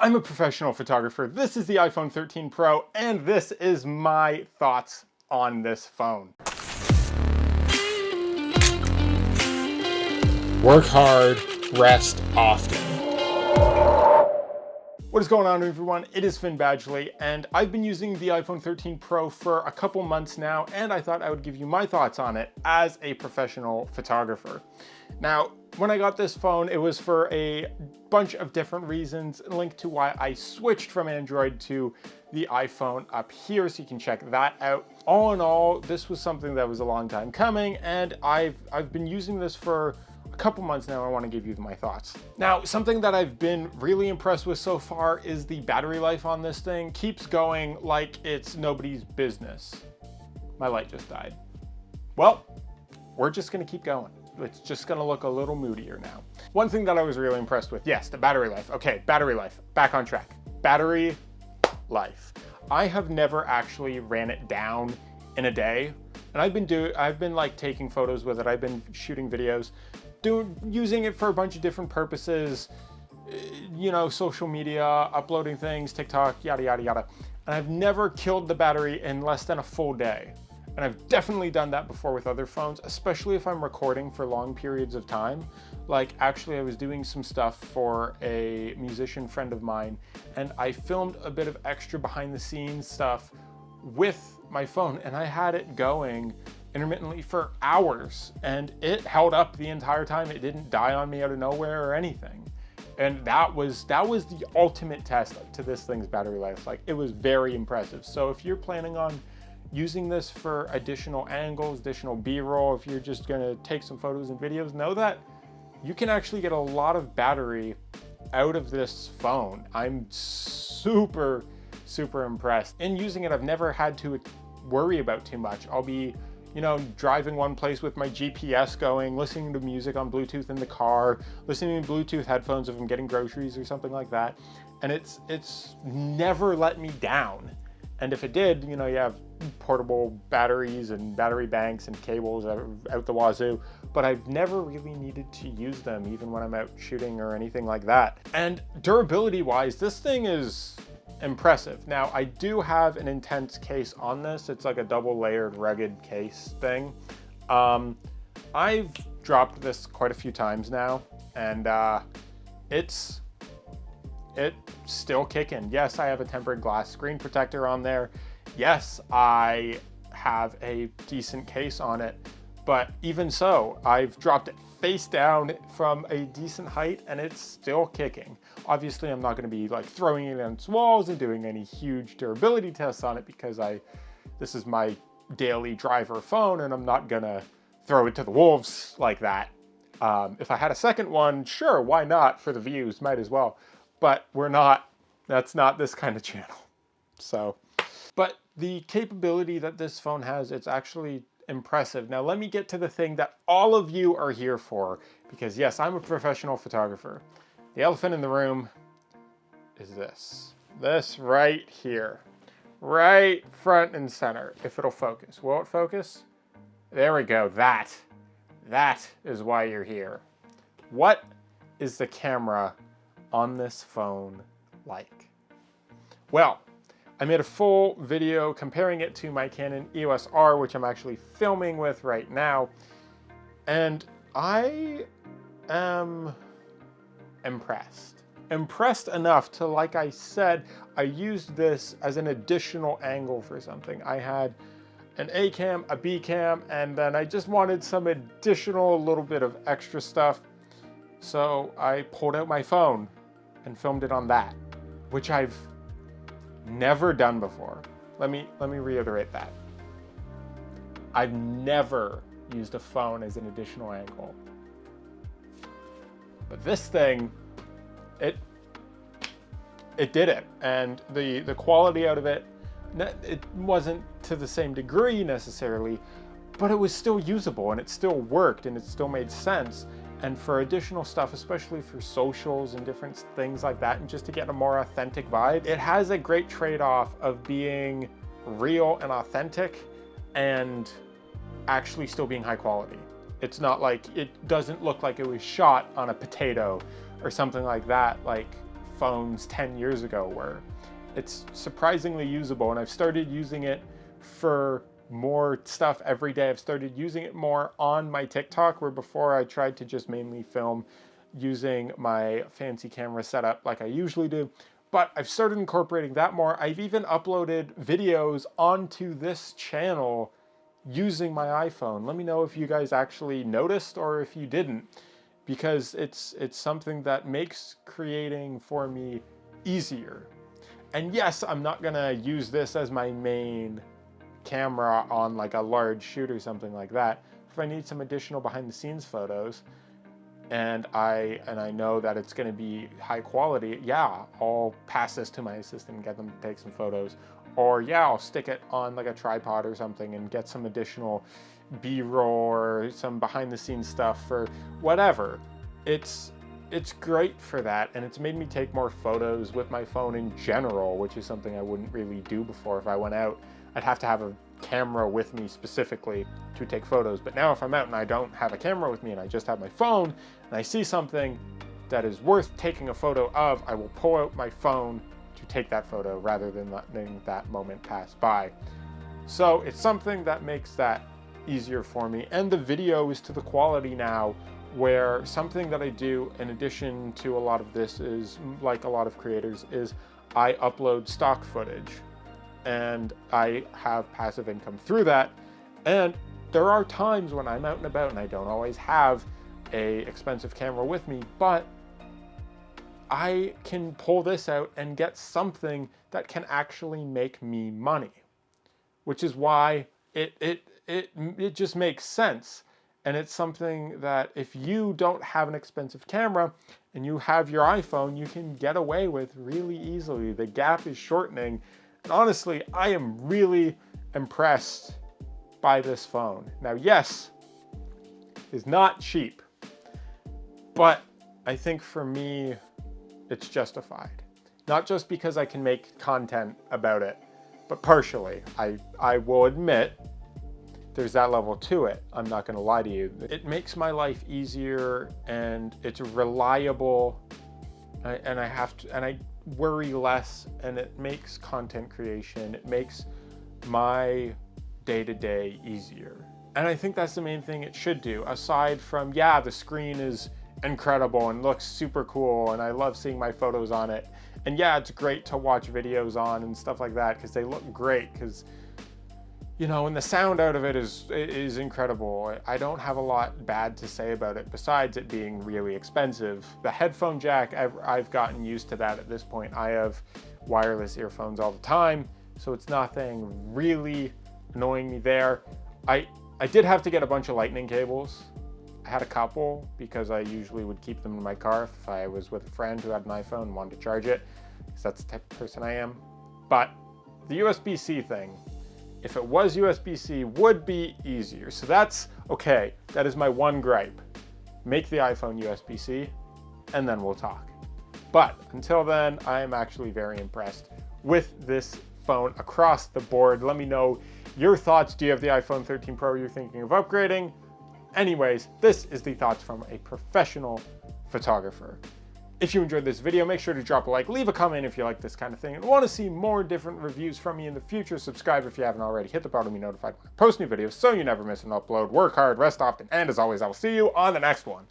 I'm a professional photographer. This is the iPhone 13 Pro, and this is my thoughts on this phone. Work hard, rest often. What is going on, everyone? It is Finn Badgley, and I've been using the iPhone 13 Pro for a couple months now, and I thought I would give you my thoughts on it as a professional photographer. Now, when I got this phone, it was for a bunch of different reasons, linked to why I switched from Android to the iPhone up here, so you can check that out. All in all, this was something that was a long time coming, and I've been using this for a couple months now. I want to give you my thoughts. Now, something that I've been really impressed with so far is the battery life on this thing. Keeps going like it's nobody's business. My light just died. Well, we're just gonna keep going. It's just gonna look a little moodier now. One thing that I was really impressed with, yes, the battery life. Okay, battery life, back on track. Battery life. I have never actually ran it down in a day, and I've been like taking photos with it. I've been shooting videos, using it for a bunch of different purposes, you know, social media, uploading things, TikTok, yada, yada, yada. And I've never killed the battery in less than a full day. And I've definitely done that before with other phones, especially if I'm recording for long periods of time. Like, actually, I was doing some stuff for a musician friend of mine, and I filmed a bit of extra behind the scenes stuff with my phone, and I had it going intermittently for hours, and it held up the entire time. It didn't die on me out of nowhere or anything. And that was the ultimate test to this thing's battery life. Like, it was very impressive. So if you're planning on using this for additional angles, additional B-roll, if you're just gonna take some photos and videos, know that you can actually get a lot of battery out of this phone. I'm super, super impressed. In using it, I've never had to worry about too much. I'll be, you know, driving one place with my GPS going, listening to music on Bluetooth in the car, listening to Bluetooth headphones if I'm getting groceries or something like that. And it's never let me down. And if it did, you know, you have portable batteries and battery banks and cables out the wazoo, but I've never really needed to use them, even when I'm out shooting or anything like that. And durability wise, this thing is impressive. Now, I do have an intense case on this. It's like a double layered rugged case thing. I've dropped this quite a few times now, and it's still kicking. Yes, I have a tempered glass screen protector on there. Yes, I have a decent case on it, but even so, I've dropped it face down from a decent height and it's still kicking. Obviously, I'm not going to be like throwing it against walls and doing any huge durability tests on it, because this is my daily driver phone and I'm not gonna throw it to the wolves like that. If I had a second one, sure, why not? For the views, might as well. But that's not this kind of channel. So, but the capability that this phone has, it's actually impressive. Now, let me get to the thing that all of you are here for, because yes, I'm a professional photographer. The elephant in the room is this right here, right front and center. If it'll focus, will it focus? There we go. That is why you're here. What is the camera on this phone like? Well, I made a full video comparing it to my Canon EOS R, which I'm actually filming with right now, and I am impressed. Impressed enough to, like I said, I used this as an additional angle for something. I had an A cam, a B cam, and then I just wanted some additional little bit of extra stuff. So I pulled out my phone and filmed it on that, which I've never done before. Let me reiterate that. I've never used a phone as an additional angle. But this thing, it did it. And the quality out of it wasn't to the same degree necessarily, but it was still usable and it still worked and it still made sense. And for additional stuff, especially for socials and different things like that, and just to get a more authentic vibe, it has a great trade-off of being real and authentic and actually still being high quality. It's not like, it doesn't look like it was shot on a potato or something like that. Like, phones 10 years ago were. It's surprisingly usable, and I've started using it for more stuff every day. I've started using it more on my TikTok, where before I tried to just mainly film using my fancy camera setup like I usually do. But I've started incorporating that more. I've even uploaded videos onto this channel using my iPhone. Let me know if you guys actually noticed or if you didn't, because it's something that makes creating for me easier. And yes, I'm not gonna use this as my main camera on like a large shoot or something like that. If I need some additional behind the scenes photos and I know that it's gonna be high quality, yeah, I'll pass this to my assistant and get them to take some photos. Or yeah, I'll stick it on like a tripod or something and get some additional B-roll or some behind the scenes stuff for whatever. It's great for that, and it's made me take more photos with my phone in general, which is something I wouldn't really do before. If I went out, I'd have to have a camera with me specifically to take photos. But now if I'm out and I don't have a camera with me and I just have my phone and I see something that is worth taking a photo of, I will pull out my phone to take that photo rather than letting that moment pass by. So it's something that makes that easier for me. And the video is to the quality now where something that I do in addition to a lot of this is, like a lot of creators, is I upload stock footage and I have passive income through that. And there are times when I'm out and about and I don't always have a expensive camera with me, but I can pull this out and get something that can actually make me money, which is why it just makes sense. And it's something that if you don't have an expensive camera and you have your iPhone, you can get away with really easily. The gap is shortening. And honestly, I am really impressed by this phone. Now, yes, it's not cheap, but I think for me, it's justified. Not just because I can make content about it, but partially. I will admit there's that level to it. I'm not gonna lie to you. It makes my life easier and it's reliable, and I worry less, and it makes content creation, it makes my day-to-day easier. And I think that's the main thing it should do, aside from, yeah, the screen is incredible and looks super cool and I love seeing my photos on it. And yeah, it's great to watch videos on and stuff like that because they look great, because you know, and the sound out of it is incredible. I don't have a lot bad to say about it besides it being really expensive. The headphone jack, I've gotten used to that at this point. I have wireless earphones all the time, so it's nothing really annoying me there. I did have to get a bunch of lightning cables. I had a couple because I usually would keep them in my car if I was with a friend who had an iPhone and wanted to charge it, because that's the type of person I am. But the USB-C thing, if it was USB-C, would be easier. So that's okay. That is my one gripe. Make the iPhone USB-C, and then we'll talk. But until then, I am actually very impressed with this phone across the board. Let me know your thoughts. Do you have the iPhone 13 Pro you're thinking of upgrading? Anyways, this is the thoughts from a professional photographer. If you enjoyed this video, make sure to drop a like, leave a comment if you like this kind of thing, and want to see more different reviews from me in the future. Subscribe if you haven't already. Hit the bell to be notified when I post new videos so you never miss an upload. Work hard, rest often, and as always, I will see you on the next one.